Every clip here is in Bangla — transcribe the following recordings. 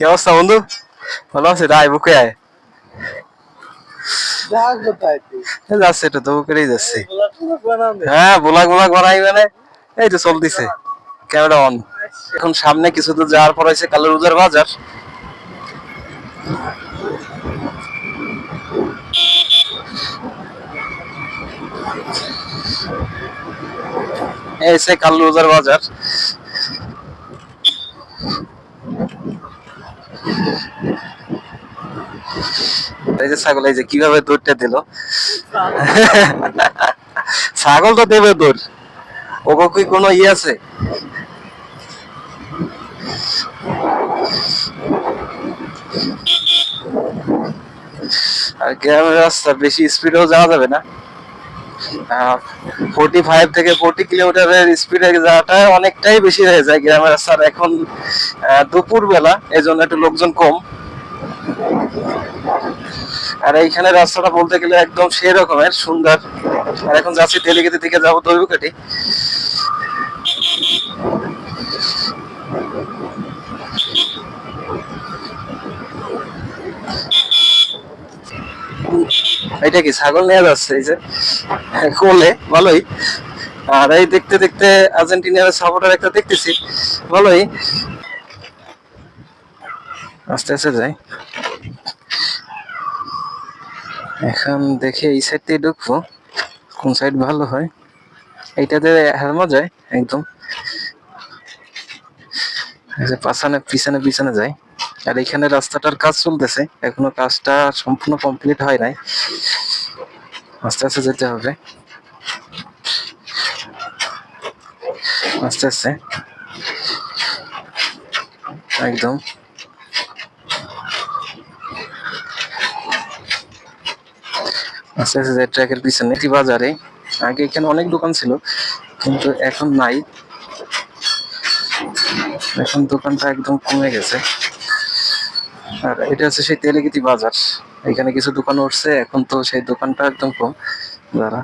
কি অবস্থা বন্ধু? ভালো আছে? আয় বুকে আয়। যাচ্ছে এটা তো বুকেই যাচ্ছে। হ্যাঁ ব্লগ ব্লগ বানাই মানে এই তো চলতেছে, ক্যামেরা অন। এখন সামনে কিছু দূর যাওয়ার পর হয়েছে কালুরুজার বাজার। এই সে কালুরুজার বাজার। এই যে ছাগল, এই যে কিভাবে দৌড়টা দিল। ছাগল তো দেবে দৌড়, ওকে কি কোনো আছে? আর গ্রামের রাস্তা বেশি স্পিডেও যাওয়া যাবে না। 45 থেকে 40 কিলোমিটারের স্পিডে যাওয়াটা অনেকটাই বেশি হয়ে যায় গ্রামের রাস্তার। এখন দুপুর বেলা, এই জন্য একটু লোকজন কম। আর এইখানে রাস্তাটা বলতে গেলে একদম সেই রকমের সুন্দর। আর এখন যাচ্ছি তেলিগেতে থেকে যাবো দৈবকাঠি। এটা কি ছাগল নিয়ে যাচ্ছে এই যে কোলে, ভালোই। আর এই দেখতে দেখতে আর্জেন্টিনার সাপোর্টার একটা দেখতেছি, ভালোই। আস্তে আস্তে যাই। এখন দেখে এই সাইড দিয়ে ঢুকবো, কোন সাইড ভালো হয়। এইটাতে হেলমা যায় একদম, পাছানে পিছনে পিছনে যায়। আর এখানে রাস্তাটার কাজ চলতেছে, এখনো কাজটা সম্পূর্ণ কমপ্লিট হয় নাই, আস্তে আস্তে যেতে হবে, আস্তে আস্তে একদম। আস্তে আস্তে যাই ট্র্যাকের পিছনে। বাজারে আগে এখানে অনেক দোকান ছিল, কিন্তু এখন নাই, এখন দোকানটা একদম কমে গেছে। আর এটা হচ্ছে সেই তেলেগিতি বাজার, এখানে কিছু দোকান উঠছে, এখন তো সেই দোকানটা একদম কম। যারা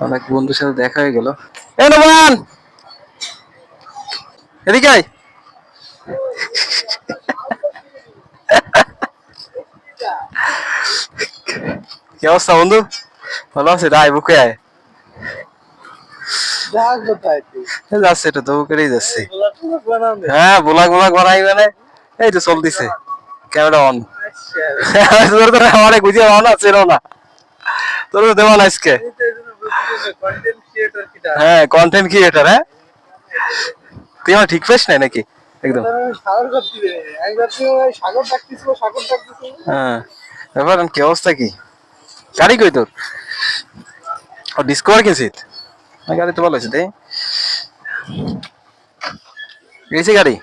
অনেক বন্ধুর সাথে দেখা হয়ে গেল। এ নোমান, এদিকে আয়। কি অবস্থা বন্ধু? ভালো আছে? আয় বুকে আয়। যাচ্ছে এটা তো বুকেই যাচ্ছে। হ্যাঁ ব্লগ ব্লগ বানাই মানে এই তো চলতেছে, ক্যামেরা অন। তোর তো আমার বুঝে অন আছে না, তোর তো দেওয়া না আজকে। হ্যাঁ কন্টেন্ট ক্রিয়েটর। হ্যাঁ তুই আমার ঠিক পাস নাই নাকি? একদম হ্যাঁ। ব্যাপার কি অবস্থা কি? গাড়ি কই তোর? ও ডিসকভার কিনছিস? গাড়ি তো ভালো আছে, তাই গেছি গাড়ি।